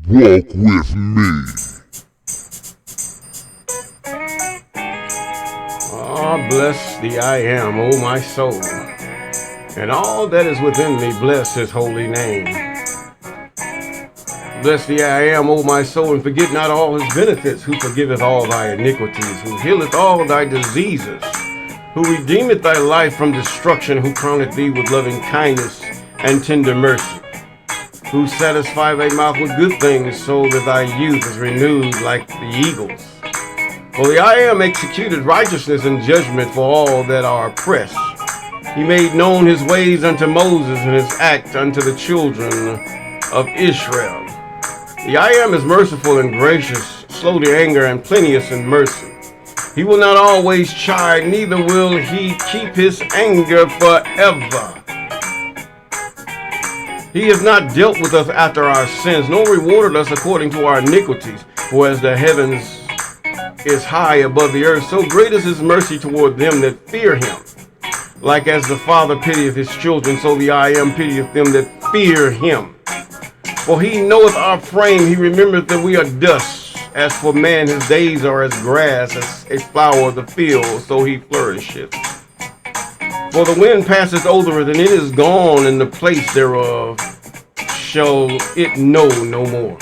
Walk with me. Ah, bless the I am, O my soul, and all that is within me, bless his holy name. Bless the I am, O my soul, and forget not all his benefits, who forgiveth all thy iniquities, who healeth all thy diseases, who redeemeth thy life from destruction, who crowneth thee with loving kindness and tender mercy, who satisfy thy mouth with good things, so that thy youth is renewed like the eagles. For the I am executed righteousness and judgment for all that are oppressed. He made known his ways unto Moses, and his act unto the children of Israel. The I am is merciful and gracious, slow to anger, and plenteous in mercy. He will not always chide, neither will he keep his anger forever. He has not dealt with us after our sins, nor rewarded us according to our iniquities. For as the heavens is high above the earth, so great is his mercy toward them that fear him. Like as the Father pitieth his children, so the I am pitieth them that fear him. For he knoweth our frame, he remembereth that we are dust. As for man, his days are as grass, as a flower of the field, so he flourisheth. For the wind passeth over it, and it is gone, and the place thereof shall it know no more.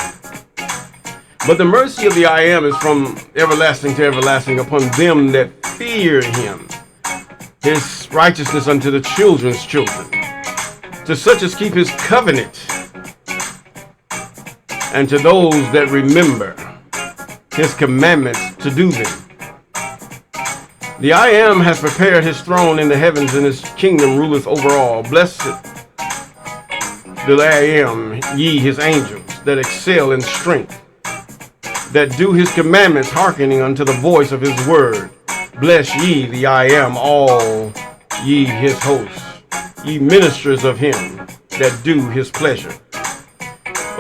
But the mercy of the I am is from everlasting to everlasting upon them that fear him. His righteousness unto the children's children, to such as keep his covenant, and to those that remember his commandments to do them. The I am has prepared his throne in the heavens, and his kingdom ruleth over all. Blessed the I am, ye his angels, that excel in strength, that do his commandments, hearkening unto the voice of his word. Bless ye the I am, all ye his hosts, ye ministers of him that do his pleasure.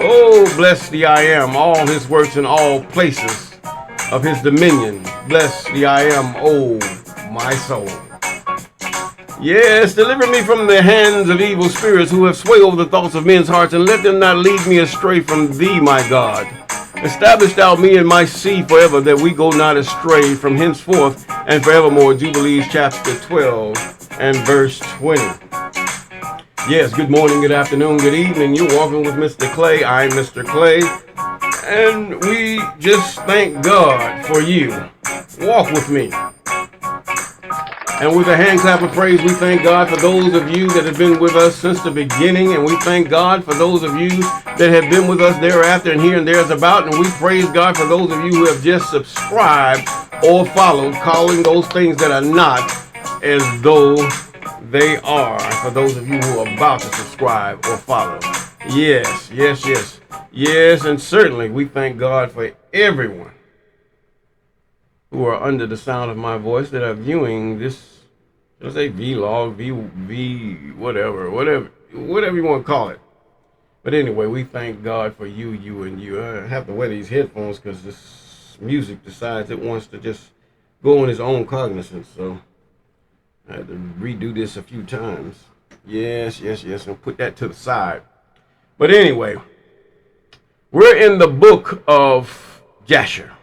Oh, bless the I am, all his works in all places of his dominion. Bless the I am, oh my soul. Yes, deliver me from the hands of evil spirits who have sway over the thoughts of men's hearts, and let them not lead me astray from thee, my God. Establish thou me and my seed forever, that we go not astray from henceforth and forevermore. Jubilees chapter 12 and verse 20. Yes, good morning, good afternoon, good evening. You're walking with Mr. Clay. I'm Mr. Clay. And we just thank God for you. Walk with me. And with a hand clap of praise, we thank God for those of you that have been with us since the beginning. And we thank God for those of you that have been with us thereafter and here and there's about. And we praise God for those of you who have just subscribed or followed, calling those things that are not as though they are. For those of you who are about to subscribe or follow. Yes, yes, yes. Yes, and certainly we thank God for everyone who are under the sound of my voice that are viewing this, let's say vlog, whatever you want to call it. But anyway, we thank God for you, and you. I have to wear these headphones because this music decides it wants to just go on its own cognizance. So I had to redo this a few times. Yes, and put that to the side. But anyway, we're in the book of Jasher.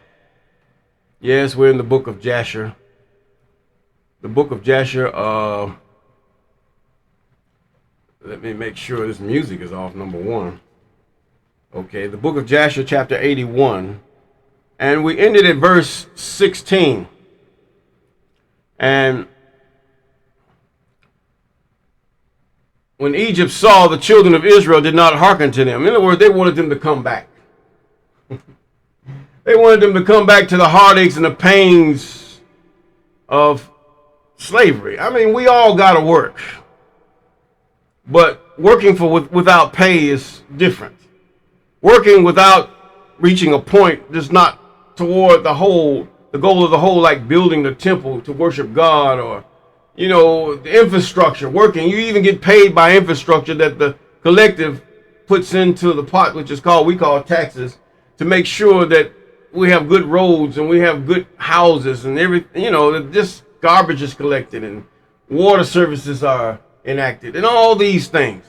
Yes, we're in the book of Jasher. The book of Jasher, let me make sure this music is off, number one. Okay, the book of Jasher, chapter 81. And we ended at verse 16. And when Egypt saw the children of Israel did not hearken to them. In other words, they wanted them to come back. They wanted them to come back to the heartaches and the pains of slavery. I mean, we all got to work. But working without pay is different. Working without reaching a point that's not toward the goal of the whole, like building the temple to worship God, or, the infrastructure, working. You even get paid by infrastructure that the collective puts into the pot, which is we call taxes, to make sure that we have good roads and we have good houses and everything, that this garbage is collected and water services are enacted and all these things.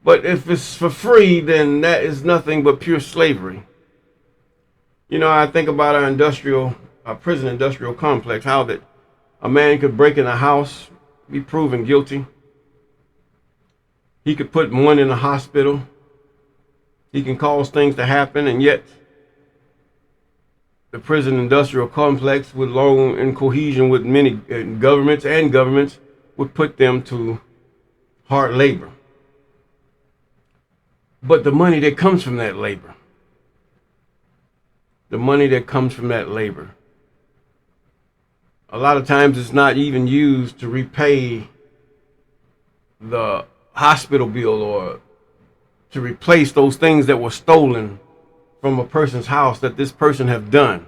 But if it's for free, then that is nothing but pure slavery. You know, I think about our prison industrial complex, how that a man could break in a house, be proven guilty. He could put one in a hospital. He can cause things to happen, and yet the prison industrial complex, with long in cohesion with many governments, would put them to hard labor. But the money that comes from that labor, a lot of times it's not even used to repay the hospital bill or to replace those things that were stolen from a person's house that this person have done,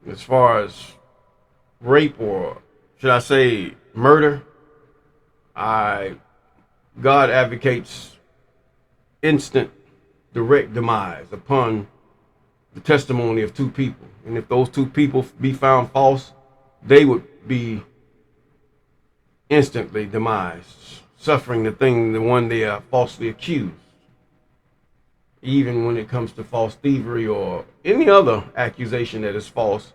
as far as rape, or should I say murder. God advocates instant, direct demise upon the testimony of two people. And if those two people be found false, they would be instantly demised, suffering the one they are falsely accused. Even when it comes to false thievery or any other accusation that is false,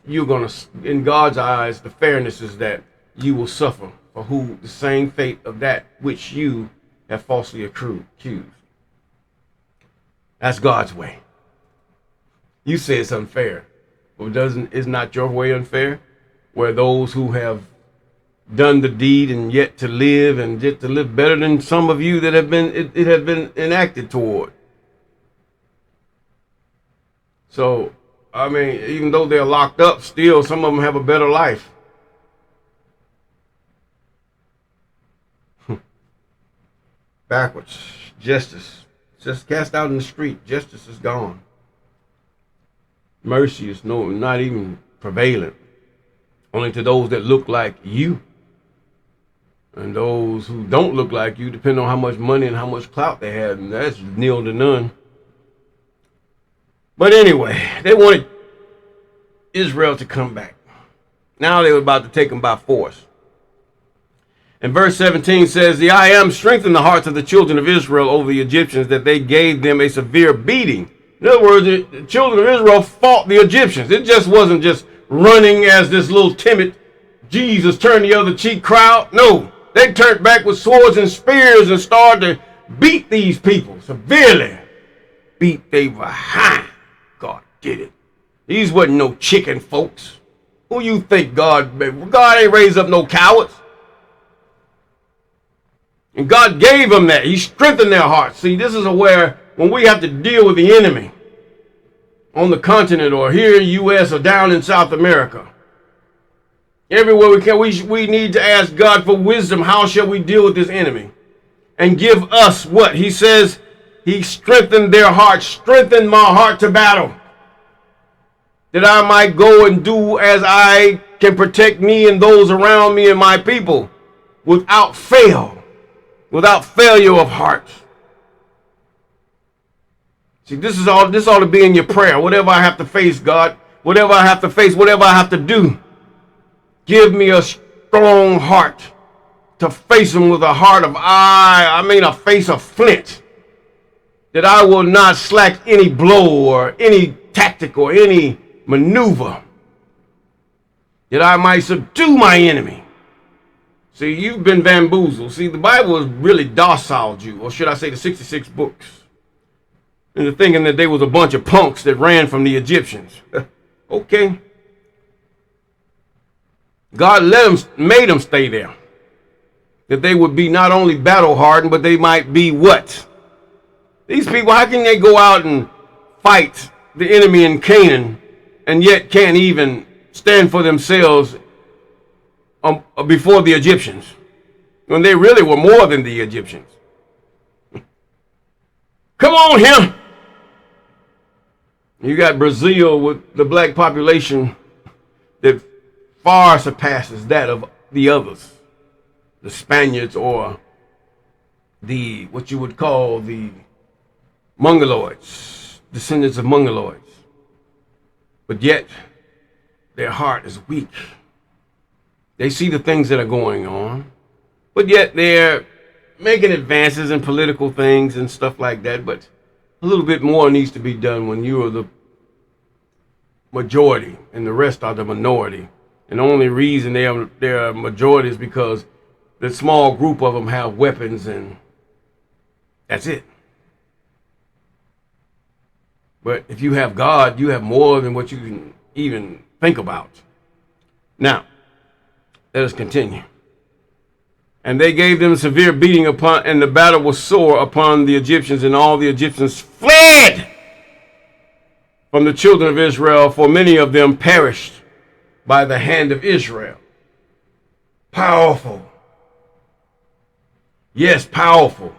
you're going to, in God's eyes, the fairness is that you will suffer for the same fate of that which you have falsely accused. That's God's way. You say it's unfair. Well, is not your way unfair? Where those who have done the deed and yet to live better than some of you that have been it has been enacted toward. So, I mean, even though they're locked up, still some of them have a better life. Backwards. Justice. Just cast out in the street. Justice is gone. Mercy is not even prevalent. Only to those that look like you. And those who don't look like you, depending on how much money and how much clout they have, and that's nil to none. But anyway, they wanted Israel to come back. Now they were about to take them by force. And verse 17 says, the I am strengthened the hearts of the children of Israel over the Egyptians, that they gave them a severe beating. In other words, the children of Israel fought the Egyptians. It just wasn't just running as this little timid Jesus turn the other cheek crowd. No, they turned back with swords and spears and started to beat these people severely. Beat they behind. God did it. These wasn't no chicken folks. Who you think God ain't raised up no cowards. And God gave them that. He strengthened their hearts. See, this is where when we have to deal with the enemy on the continent or here in the U.S. or down in South America, everywhere we can, we need to ask God for wisdom. How shall we deal with this enemy? And give us what? He says he strengthened their hearts, strengthened my heart to battle, that I might go and do as I can protect me and those around me and my people without failure of heart. See, this ought to be in your prayer. Whatever I have to face, God, whatever I have to face, whatever I have to do, give me a strong heart to face them with a heart of a face of flint, that I will not slack any blow or any tactic or any maneuver, that I might subdue my enemy. See, you've been bamboozled. See, the Bible has really dociled you, or should I say the 66 books, into thinking that they was a bunch of punks that ran from the Egyptians. Okay. God made them stay there. That they would be not only battle hardened, but they might be what? These people, how can they go out and fight the enemy in Canaan and yet can't even stand for themselves before the Egyptians, when they really were more than the Egyptians? Come on here. You got Brazil with the black population that far surpasses that of the others, the Spaniards, or what you would call the Mongoloids, descendants of Mongoloids. But yet their heart is weak. They see the things that are going on, but yet they're making advances in political things and stuff like that, but a little bit more needs to be done when you are the majority and the rest are the minority. And the only reason they're a majority is because the small group of them have weapons, and that's it. But if you have God, you have more than what you can even think about. Now, let us continue. And they gave them a severe beating upon, and the battle was sore upon the Egyptians, and all the Egyptians fled from the children of Israel, for many of them perished by the hand of Israel. Powerful. Yes, powerful.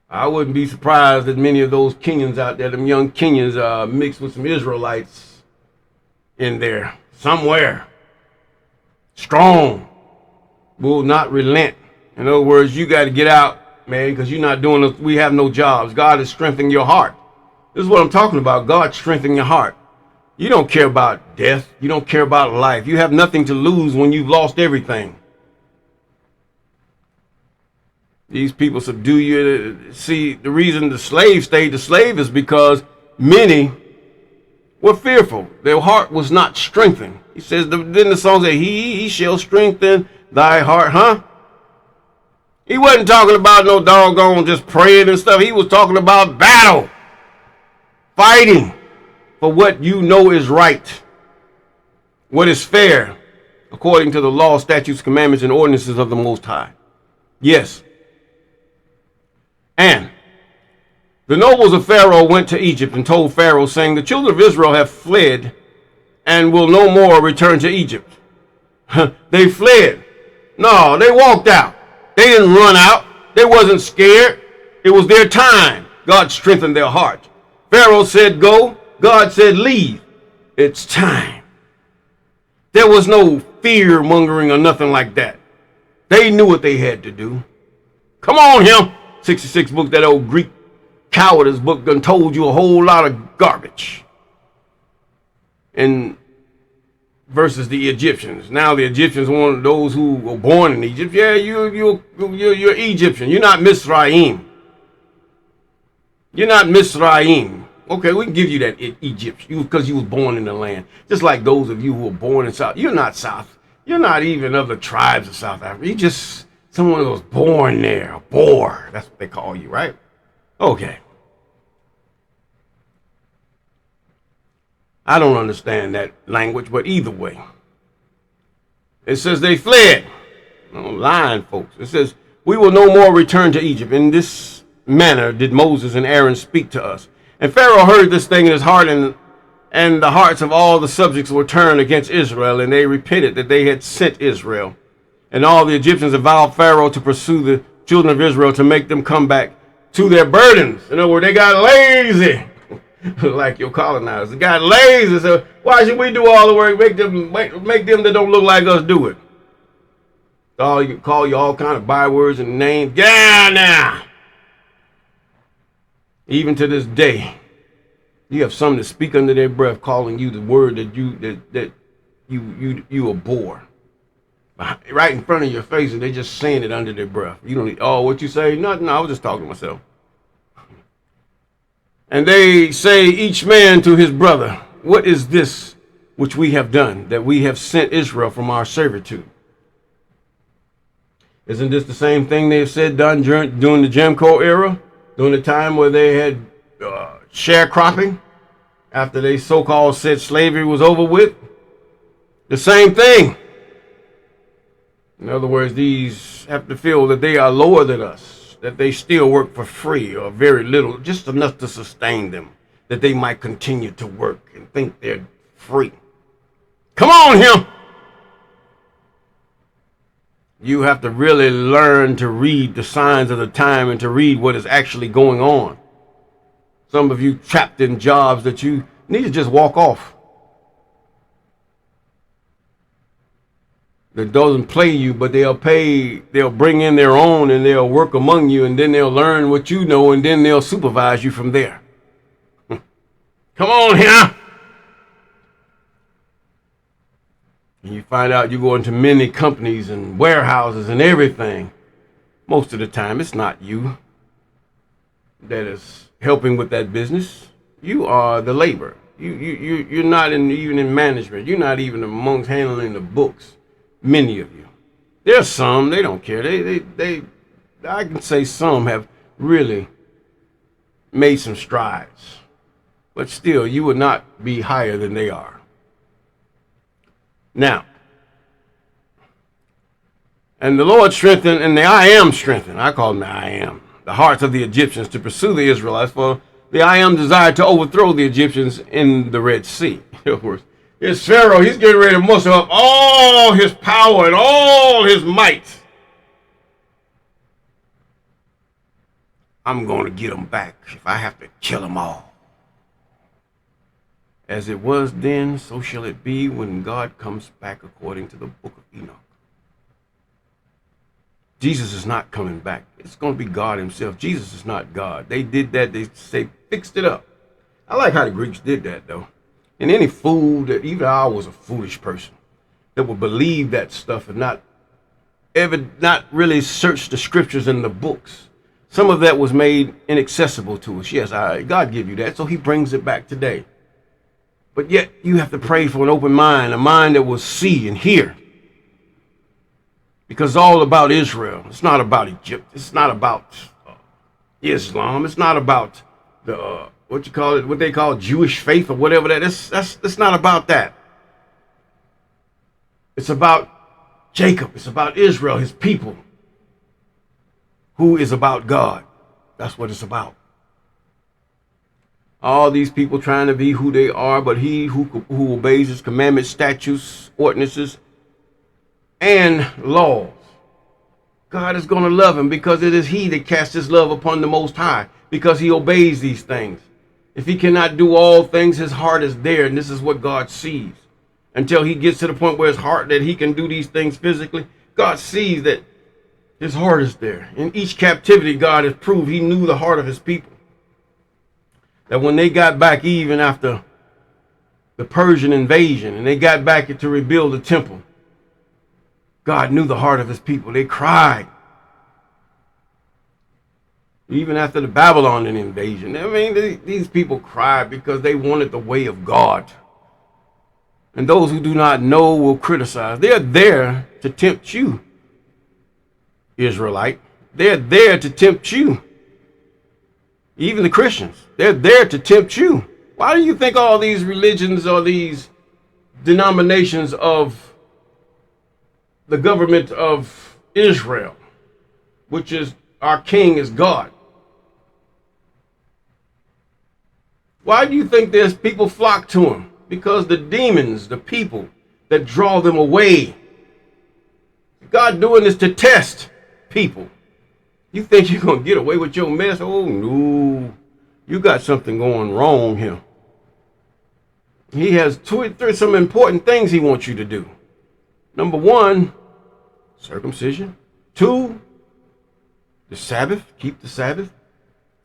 I wouldn't be surprised that many of those Kenyans out there, them young Kenyans, mixed with some Israelites in there somewhere. Strong. Will not relent. In other words, you got to get out, man, because you're not doing we have no jobs. God is strengthening your heart. This is what I'm talking about. God strengthening your heart. You don't care about death. You don't care about life. You have nothing to lose when you've lost everything. These people subdue you. See, the reason the slave stayed the slave is because many were fearful. Their heart was not strengthened. He says, then the song says, he shall strengthen thy heart, huh? He wasn't talking about no doggone just praying and stuff. He was talking about battle, fighting for what you know is right, what is fair, according to the law, statutes, commandments, and ordinances of the Most High. Yes. And the nobles of Pharaoh went to Egypt and told Pharaoh, saying, the children of Israel have fled and will no more return to Egypt. They fled. No, they walked out. They didn't run out. They wasn't scared. It was their time. God strengthened their heart. Pharaoh said, go. God said, leave. It's time. There was no fear mongering or nothing like that. They knew what they had to do. Come on, him. 66 book, that old Greek cowardice book done told you a whole lot of garbage. And versus the Egyptians. Now the Egyptians wanted those who were born in Egypt. Yeah, you're Egyptian. You're not Mizraim. You're not Mizraim. Okay, we can give you that Egypt because you was born in the land. Just like those of you who were born in South. You're not South. You're not even of the tribes of South Africa. You're just someone who was born there. A Boer. That's what they call you, right? Okay. I don't understand that language, but either way. It says they fled. I'm lying, folks. It says, we will no more return to Egypt. In this manner did Moses and Aaron speak to us. And Pharaoh heard this thing in his heart, and the hearts of all the subjects were turned against Israel, and they repented that they had sent Israel. And all the Egyptians avowed Pharaoh to pursue the children of Israel to make them come back to their burdens. In other words, they got lazy. Like your colonizers. They got lazy. So why should we do all the work? Make them that don't look like us do it. Call you all kind of bywords and names. Get out now. Even to this day, you have some that speak under their breath, calling you the word that you abhor. Right in front of your face, and they're just saying it under their breath. You don't need, oh, what you say? Nothing. I was just talking to myself. And they say, each man to his brother, what is this which we have done, that we have sent Israel from our servitude? Isn't this the same thing they have said done during the Jim Crow era, during the time where they had sharecropping, after they so-called said slavery was over with? The same thing. In other words, these have to feel that they are lower than us, that they still work for free or very little, just enough to sustain them, that they might continue to work and think they're free. Come on, him. You have to really learn to read the signs of the time and to read what is actually going on. Some of you trapped in jobs that you need to just walk off. That doesn't play you, but they'll bring in their own and they'll work among you, and then they'll learn what you know, and then they'll supervise you from there. Come on here. And you find out you go into many companies and warehouses and everything, Most of the time, it's not you that is helping with that business. You are the labor. You're not even in management. You're not even amongst handling the books. Many of you. There's some, they don't care. I can say some have really made some strides. But still, you would not be higher than they are. Now, and the Lord strengthened, and the I am strengthened. I call them the I am. The hearts of the Egyptians to pursue the Israelites, for the I am desired to overthrow the Egyptians in the Red Sea. Of course, here's Pharaoh. He's getting ready to muster up all his power and all his might. I'm going to get them back if I have to kill them all. As it was then, so shall it be when God comes back, according to the book of Enoch. Jesus is not coming back. It's going to be God himself. Jesus is not God. They did that. They fixed it up. I like how the Greeks did that, though. And any fool that, even I was a foolish person, that would believe that stuff and not really search the scriptures and the books. Some of that was made inaccessible to us. Yes, God give you that, so he brings it back today. But yet you have to pray for an open mind, a mind that will see and hear. Because it's all about Israel. It's not about Egypt. It's not about Islam. It's not about the what they call Jewish faith or whatever that is. That's not about that. It's about Jacob. It's about Israel, his people, who is about God. That's what it's about. All these people trying to be who they are, but he who obeys his commandments, statutes, ordinances, and laws, God is going to love him, because it is he that casts his love upon the Most High, because he obeys these things. If he cannot do all things, his heart is there, and this is what God sees. Until he gets to the point where his heart, that he can do these things physically, God sees that his heart is there. In each captivity, God has proved he knew the heart of his people. That when they got back, even after the Persian invasion, and they got back to rebuild the temple, God knew the heart of his people. They cried. Even after the Babylonian invasion. I mean, these people cried because they wanted the way of God. And those who do not know will criticize. They're there to tempt you, Israelite. They're there to tempt you. Even the Christians, they're there to tempt you. Why do you think all these religions or these denominations of the government of Israel, which is our king is God? Why do you think there's people flock to him? Because the demons, the people that draw them away. God doing this to test people. You think you're going to get away with your mess? Oh, no. You got something going wrong here. He has some important things he wants you to do. Number 1, circumcision. 2, the Sabbath. Keep the Sabbath.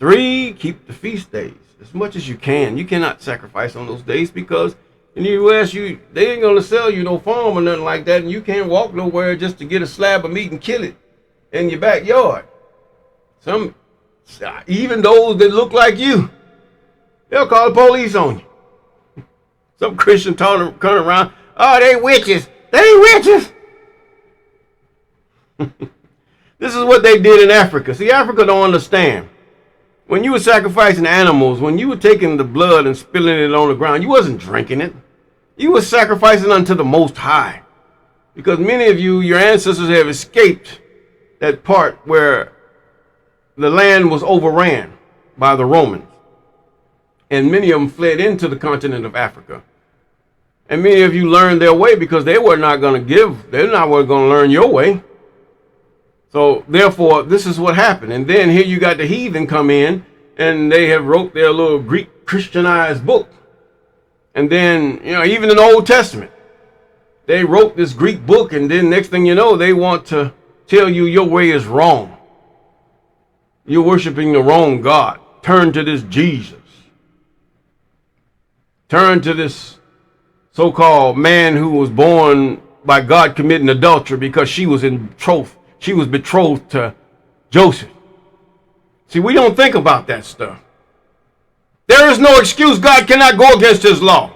3, keep the feast days as much as you can. You cannot sacrifice on those days, because in the U.S., they ain't going to sell you no farm or nothing like that, and you can't walk nowhere just to get a slab of meat and kill it in your backyard. Even those that look like you, they'll call the police on you. Some Christian turn around, oh, they witches. They ain't witches. This is what they did in Africa. See, Africa don't understand. When you were sacrificing animals, when you were taking the blood and spilling it on the ground, you wasn't drinking it. You were sacrificing unto the Most High. Because many of you, your ancestors have escaped that part where the land was overran by the Romans. And many of them fled into the continent of Africa. And many of you learned their way because they were not going to give. They're not going to learn your way. So therefore, this is what happened. And then here you got the heathen come in, and they have wrote their little Greek Christianized book. And then, even in the Old Testament, they wrote this Greek book, and then next thing you know, they want to tell you your way is wrong. You're worshiping the wrong God. Turn to this Jesus. Turn to this so-called man who was born by God committing adultery because she was betrothed to Joseph. See, we don't think about that stuff. There is no excuse. God cannot go against his law.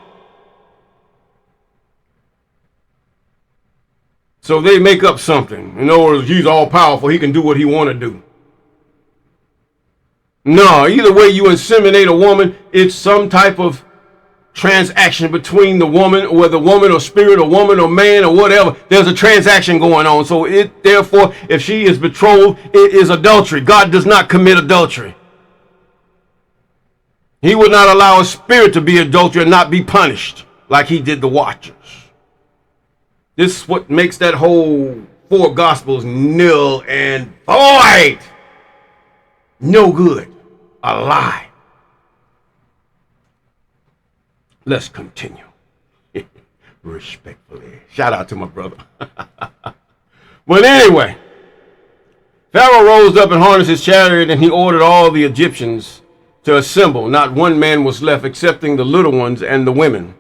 So they make up something. In other words, he's all powerful. He can do what he want to do. No, either way you inseminate a woman, it's some type of transaction between the woman, whether woman or spirit or woman or man or whatever. There's a transaction going on. So therefore, if she is betrothed, it is adultery. God does not commit adultery. He would not allow a spirit to be adultery and not be punished like he did the watchers. This is what makes that whole four gospels nil and void. No good. A lie. Let's continue. Respectfully. Shout out to my brother. But anyway, Pharaoh rose up and harnessed his chariot, and he ordered all the Egyptians to assemble. Not one man was left excepting the little ones and the women.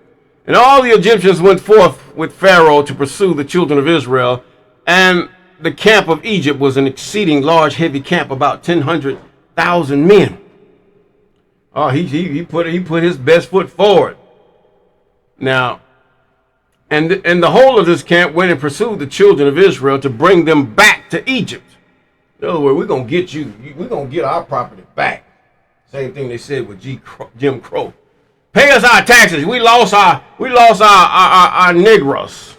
And all the Egyptians went forth with Pharaoh to pursue the children of Israel. And the camp of Egypt was an exceeding large, heavy camp, about 100,000 men. Oh, he put his best foot forward. Now, and the whole of this camp went and pursued the children of Israel to bring them back to Egypt. In other words, we're gonna get you. We're gonna get our property back. Same thing they said with Jim Crow. Pay us our taxes. We lost our Negros.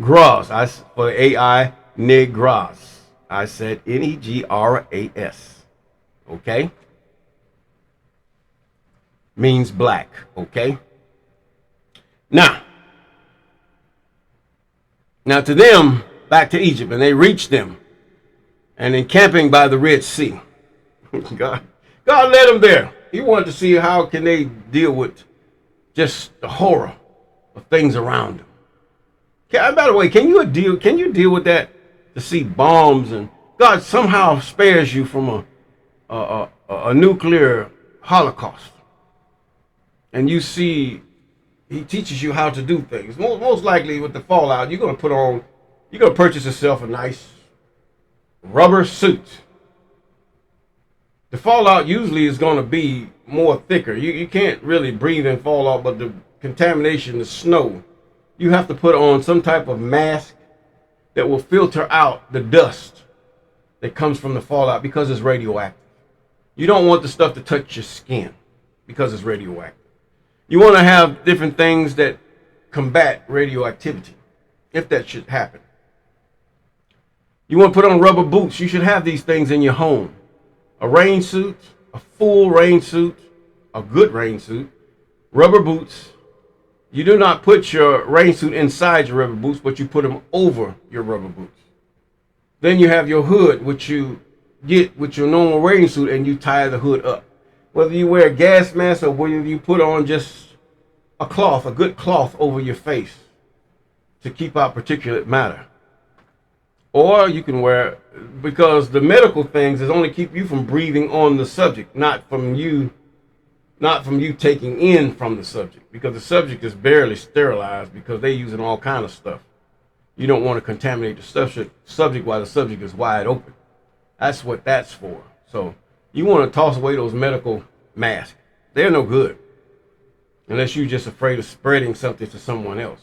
Gras. For AI, Negras. I said Negras. Okay? Means black. Okay? Now to them, back to Egypt, and they reached them, and encamping by the Red Sea. God led them there. He wanted to see how can they deal with just the horror of things around them. By the way, can you deal with that, to see bombs, and God somehow spares you from a nuclear holocaust, and you see he teaches you how to do things. Most likely with the fallout, you're going to purchase yourself a nice rubber suit. The fallout usually is going to be more thicker. You can't really breathe in fallout, but the contamination, the snow, you have to put on some type of mask that will filter out the dust that comes from the fallout because it's radioactive. You don't want the stuff to touch your skin because it's radioactive. You want to have different things that combat radioactivity, if that should happen. You want to put on rubber boots. You should have these things in your home. A rain suit, a full rain suit, a good rain suit, rubber boots. You do not put your rain suit inside your rubber boots, but you put them over your rubber boots. Then you have your hood, which you get with your normal rain suit, and you tie the hood up. Whether you wear a gas mask or whether you put on just a cloth, a good cloth over your face to keep out particulate matter. Or you can wear, because the medical things is only keep you from breathing on the subject, not from you taking in from the subject, because the subject is barely sterilized because they're using all kind of stuff. You don't want to contaminate the subject while the subject is wide open. That's what that's for. So you want to toss away those medical masks. They're no good unless you're just afraid of spreading something to someone else.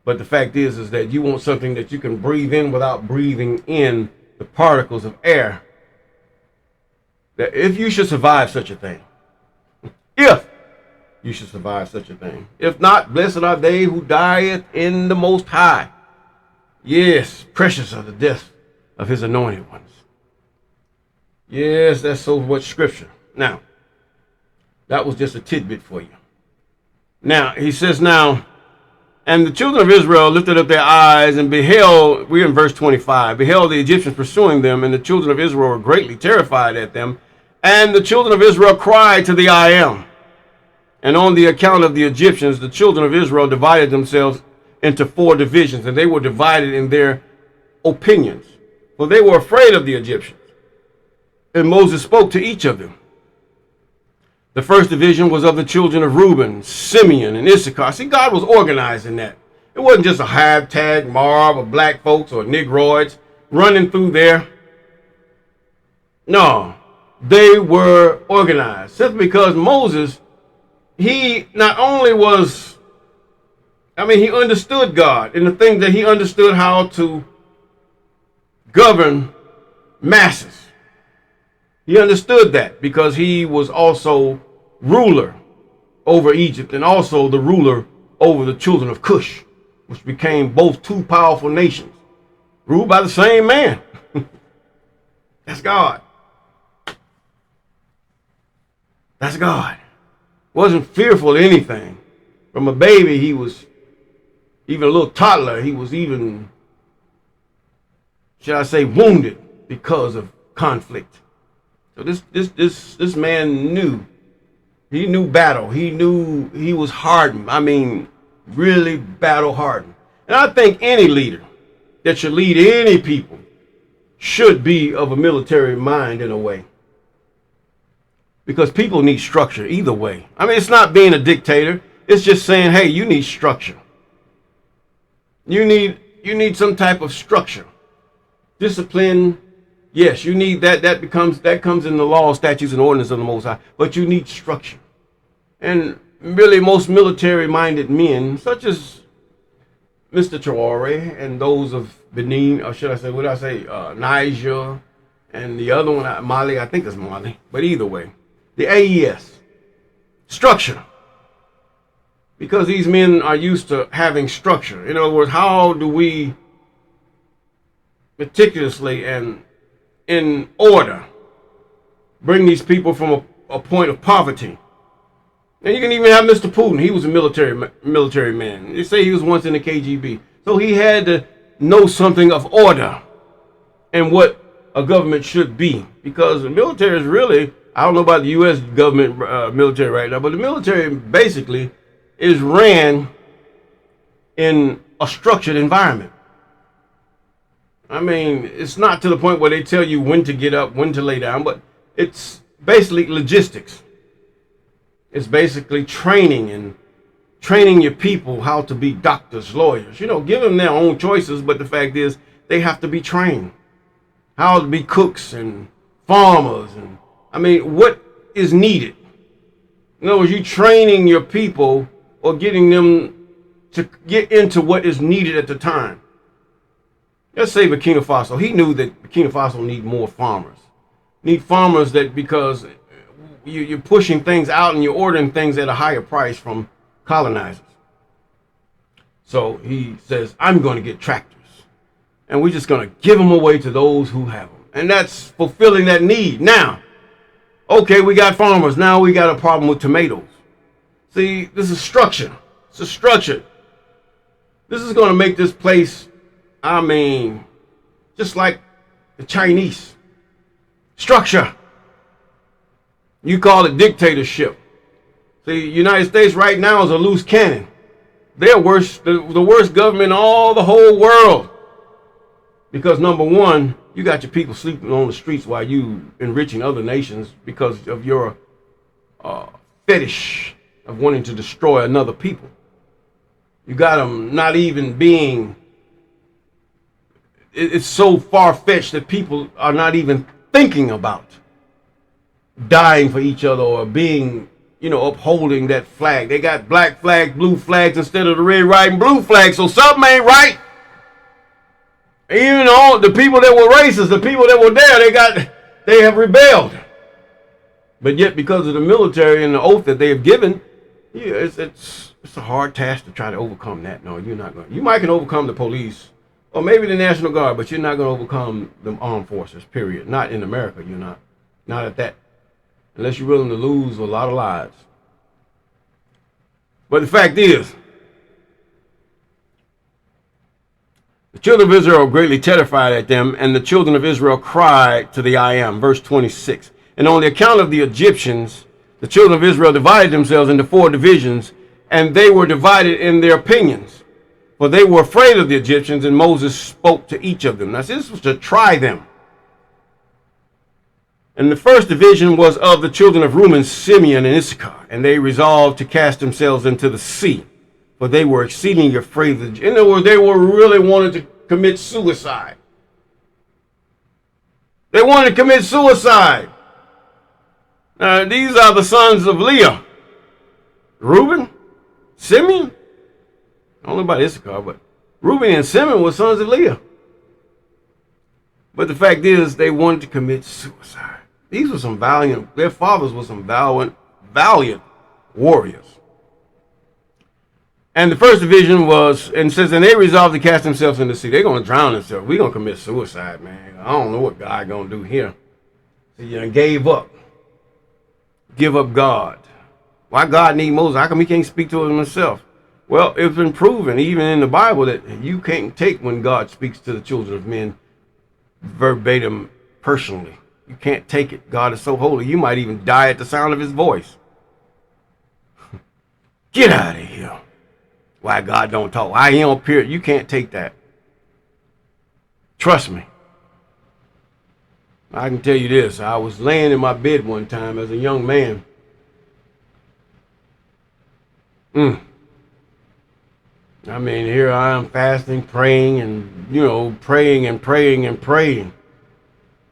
But the fact is that you want something that you can breathe in without breathing in the particles of air. That if you should survive such a thing, if you should survive such a thing. If not, blessed are they who dieth in the Most High. Yes, precious are the death of his anointed ones. Yes, that's so much scripture. Now, that was just a tidbit for you. Now, he says now, and the children of Israel lifted up their eyes and beheld, we're in verse 25, beheld the Egyptians pursuing them, and the children of Israel were greatly terrified at them. And the children of Israel cried to the I Am. And on the account of the Egyptians, the children of Israel divided themselves into 4 divisions, and they were divided in their opinions, for they were afraid of the Egyptians. And Moses spoke to each of them. The first division was of the children of Reuben, Simeon, and Issachar. See, God was organizing that. It wasn't just a hashtag mob of black folks or negroids running through there. No, they were organized. Simply because Moses, he not only was, he understood God and the things that he understood how to govern masses. He understood that because he was also ruler over Egypt and also the ruler over the children of Cush, which became both two powerful nations, ruled by the same man. That's God. That's God. Wasn't fearful of anything. From a baby, he was, even a little toddler, he was even, should I say, wounded because of conflict. So this man knew. He knew battle. He knew he was hardened. Really battle hardened. And I think any leader that should lead any people should be of a military mind in a way. Because people need structure either way. It's not being a dictator. It's just saying, hey, you need structure. You need some type of structure. Discipline. Yes, you need that. That comes in the law, statutes, and ordinances of the Most High. But you need structure. And really, most military-minded men, such as Mr. Traore and those of Benin, or should I say, Niger, and the other one, Mali, I think it's Mali. But either way, the AES, structure. Because these men are used to having structure. In other words, how do we meticulously and in order bring these people from a point of poverty? And you can even have Mr. Putin. He was a military man. They say he was once in the KGB. So he had to know something of order and what a government should be. Because the military is really, I don't know about the U.S. government military right now, but the military basically is ran in a structured environment. It's not to the point where they tell you when to get up, when to lay down, but it's basically logistics. It's basically training your people how to be doctors, lawyers. Give them their own choices, but the fact is they have to be trained how to be cooks and farmers. And what is needed? In other words, you training your people or getting them to get into what is needed at the time. Let's say Burkina Faso. He knew that Burkina Faso need more farmers. Need farmers that because you're pushing things out and you're ordering things at a higher price from colonizers. So he says, I'm going to get tractors. And we're just going to give them away to those who have them. And that's fulfilling that need. Now, okay, we got farmers. Now we got a problem with tomatoes. See, this is structure. It's a structure. This is going to make this place, just like the Chinese. Structure. You call it dictatorship. See, the United States right now is a loose cannon. They're worse, the worst government in all the whole world. Because number one, you got your people sleeping on the streets while you enriching other nations because of your fetish of wanting to destroy another people. You got them not even being, it's so far-fetched that people are not even thinking about dying for each other or being, upholding that flag. They got black flags, blue flags instead of the red, white, and blue flags. So something ain't right. Even all the people that were racist, the people that were there, they have rebelled. But yet, because of the military and the oath that they have given, it's a hard task to try to overcome that. No, you're not going. You might can overcome the police or maybe the National Guard, but you're not going to overcome the armed forces. Period. Not in America. You're not. Not at that. Unless you're willing to lose a lot of lives. But the fact is, the children of Israel were greatly terrified at them, and the children of Israel cried to the I Am. Verse 26. And on the account of the Egyptians, the children of Israel divided themselves into 4 divisions, and they were divided in their opinions. For they were afraid of the Egyptians, and Moses spoke to each of them. Now, this was to try them. And the first division was of the children of Reuben, Simeon, and Issachar, and they resolved to cast themselves into the sea, for they were exceedingly afraid of the. In other words, they were really wanted to commit suicide. They wanted to commit suicide. These are the sons of Leah. Reuben, Simeon. I don't know about Issachar, but Reuben and Simeon were sons of Leah. But the fact is, they wanted to commit suicide. These were some valiant, their fathers were some valiant warriors. And the first division was, and says, and they resolved to cast themselves in the sea. They're going to drown themselves. We're going to commit suicide, man. I don't know what God going to do here. So you gave up. Give up God. Why God need Moses? How come he can't speak to him himself? Well, it's been proven, even in the Bible, that you can't take when God speaks to the children of men verbatim personally. You can't take it. God is so holy, you might even die at the sound of his voice. Get out of here. Why God don't talk? Why he don't appear? You can't take that. Trust me. I can tell you this. I was laying in my bed one time as a young man. I mean, here I am fasting, praying, and, praying and praying and praying.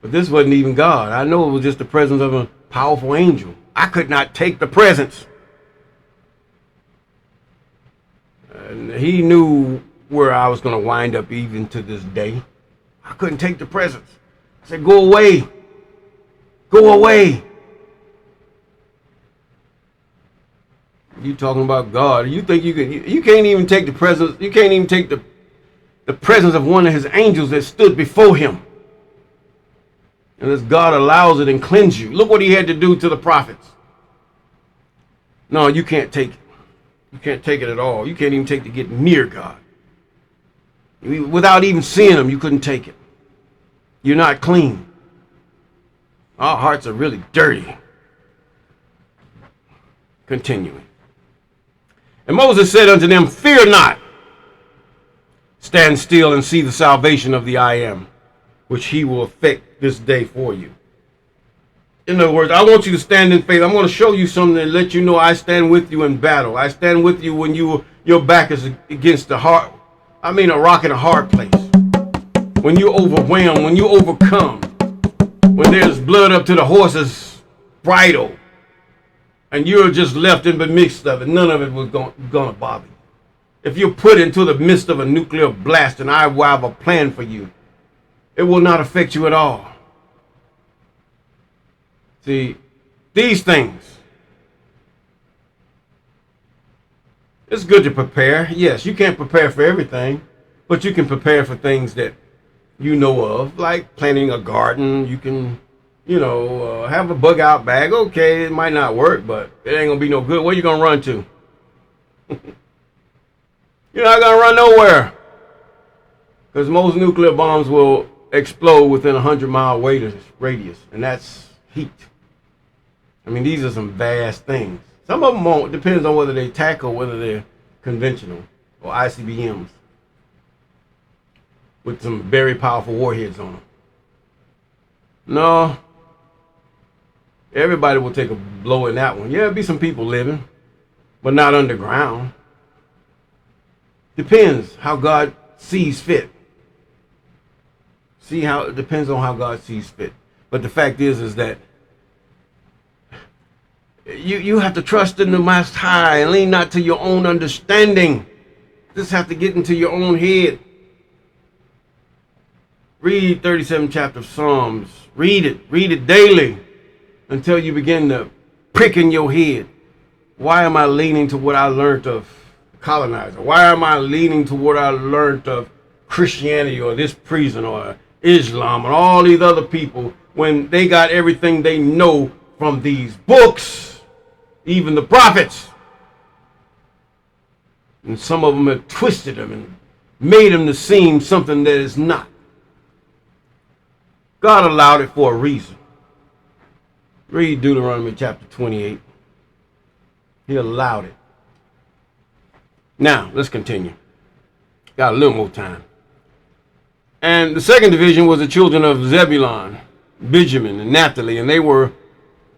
But this wasn't even God. I know it was just the presence of a powerful angel. I could not take the presence. And he knew where I was going to wind up even to this day. I couldn't take the presence. I said, go away. Go away. You talking about God. You think you can't even take the presence. You can't even take the presence of one of his angels that stood before him. And as God allows it and cleanse you. Look what he had to do to the prophets. No, you can't take it. You can't take it at all. You can't even take to get near God. Without even seeing him, you couldn't take it. You're not clean. Our hearts are really dirty. Continuing. And Moses said unto them, fear not. Stand still and see the salvation of the I am, which he will effect this day for you. In other words, I want you to stand in faith. I'm going to show you something and let you know I stand with you in battle. I stand with you when your back is against a rock in a hard place. When you're overwhelmed, when you overcome, when there's blood up to the horse's bridle, and you're just left in the midst of it, none of it was going to bother you. If you're put into the midst of a nuclear blast and I will have a plan for you, it will not affect you at all. See, these things, it's good to prepare. Yes, you can't prepare for everything, but you can prepare for things that you know of, like planting a garden. You can, have a bug out bag. Okay, it might not work, but it ain't going to be no good. Where you going to run to? You're not going to run nowhere. Because most nuclear bombs will explode within a 100-mile radius, and that's heat. I mean, these are some vast things. Some of them won't. Depends on whether they tackle, whether they're conventional or ICBMs with some very powerful warheads on them. No. Everybody will take a blow in that one. Yeah, there'll be some people living, but not underground. Depends how God sees fit. It depends on how God sees fit. But the fact is that you have to trust in the Most High and lean not to your own understanding. Just have to get into your own head. Read 37th chapter of Psalms. Read it daily until you begin to prick in your head. Why am I leaning to what I learned of colonizer? Why am I leaning to what I learned of Christianity or this prison or Islam and all these other people when they got everything they know from these books, even the prophets? And some of them have twisted them and made them to seem something that is not. God allowed it for a reason. Read Deuteronomy chapter 28. He allowed it. Now, let's continue. Got a little more time. And the second division was the children of Zebulun, Benjamin, and Naphtali, and they were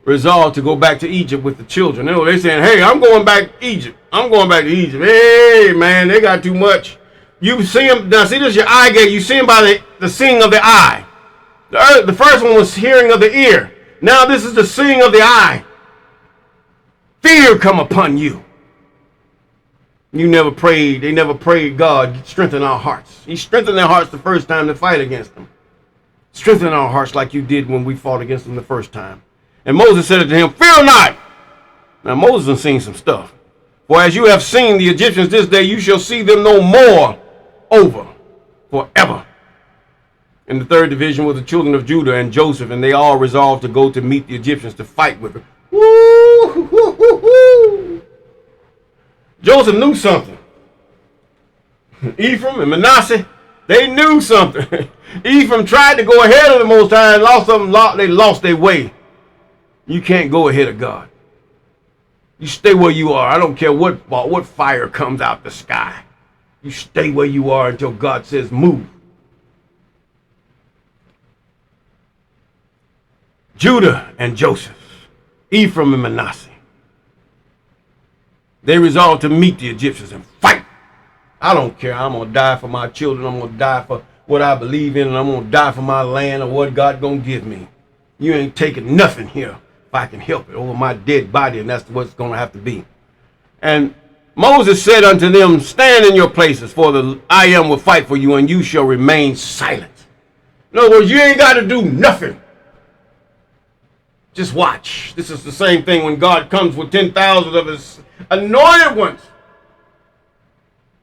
resolved to go back to Egypt with the children. They're saying, hey, I'm going back to Egypt. I'm going back to Egypt. Hey, man, they got too much. You see them, now see this is your eye gate. You see them by the seeing of the eye. The first one was hearing of the ear. Now this is the seeing of the eye. Fear come upon you. You never prayed. They never prayed, God, strengthen our hearts. He strengthened their hearts the first time to fight against them. Strengthen our hearts like you did when we fought against them the first time. And Moses said to him, fear not. Now Moses has seen some stuff. For as you have seen the Egyptians this day, you shall see them no more over forever. And the third division was the children of Judah and Joseph, and they all resolved to go to meet the Egyptians to fight with them. Woo, woo, woo, woo. Joseph knew something. Ephraim and Manasseh, they knew something. Ephraim tried to go ahead of the Most High and they lost their way. You can't go ahead of God. You stay where you are. I don't care what fire comes out the sky. You stay where you are until God says move. Judah and Joseph, Ephraim and Manasseh, they resolved to meet the Egyptians and fight. I don't care. I'm going to die for my children. I'm going to die for what I believe in, and I'm going to die for my land or what God going to give me. You ain't taking nothing here if I can help it over my dead body, and that's what it's going to have to be. And Moses said unto them, stand in your places, for the I am will fight for you, and you shall remain silent. In other words, you ain't got to do nothing. Just watch. This is the same thing when God comes with 10,000 of his anointed ones.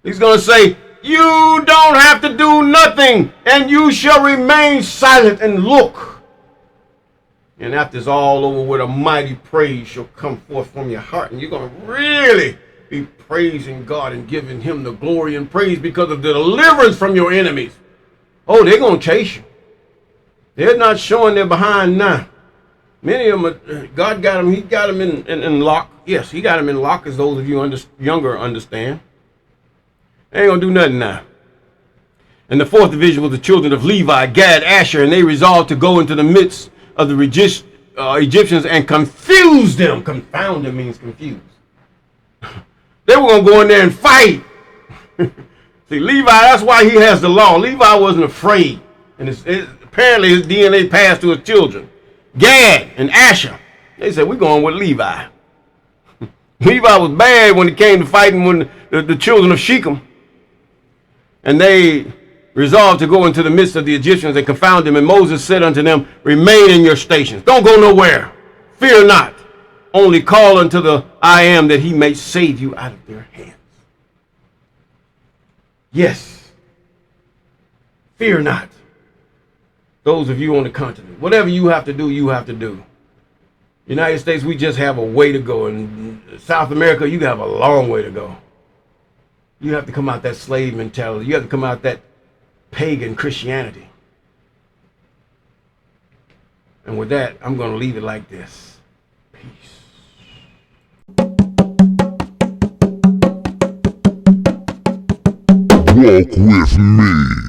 He's going to say, you don't have to do nothing, and you shall remain silent and look. And after it's all over with, a mighty praise shall come forth from your heart, and you're going to really be praising God and giving him the glory and praise because of the deliverance from your enemies. Oh, they're going to chase you. They're not showing their behind now. Many of them, God got them, he got them in lock. Yes, he got them in lock, as those of you younger understand. They ain't going to do nothing now. And the fourth division was the children of Levi, Gad, Asher, and they resolved to go into the midst of the Egyptians and confuse them. Confound them means confuse. They were going to go in there and fight. See, Levi, that's why he has the law. Levi wasn't afraid. And apparently his DNA passed to his children. Gad and Asher, they said, we're going with Levi. Levi was bad when it came to fighting when the children of Shechem. And they resolved to go into the midst of the Egyptians and confound them. And Moses said unto them, remain in your stations. Don't go nowhere. Fear not. Only call unto the I am, that he may save you out of their hands. Yes. Fear not. Those of you on the continent, whatever you have to do, you have to do. United States, we just have a way to go. In South America, you have a long way to go. You have to come out that slave mentality. You have to come out that pagan Christianity. And with that, I'm going to leave it like this. Peace. Walk with me.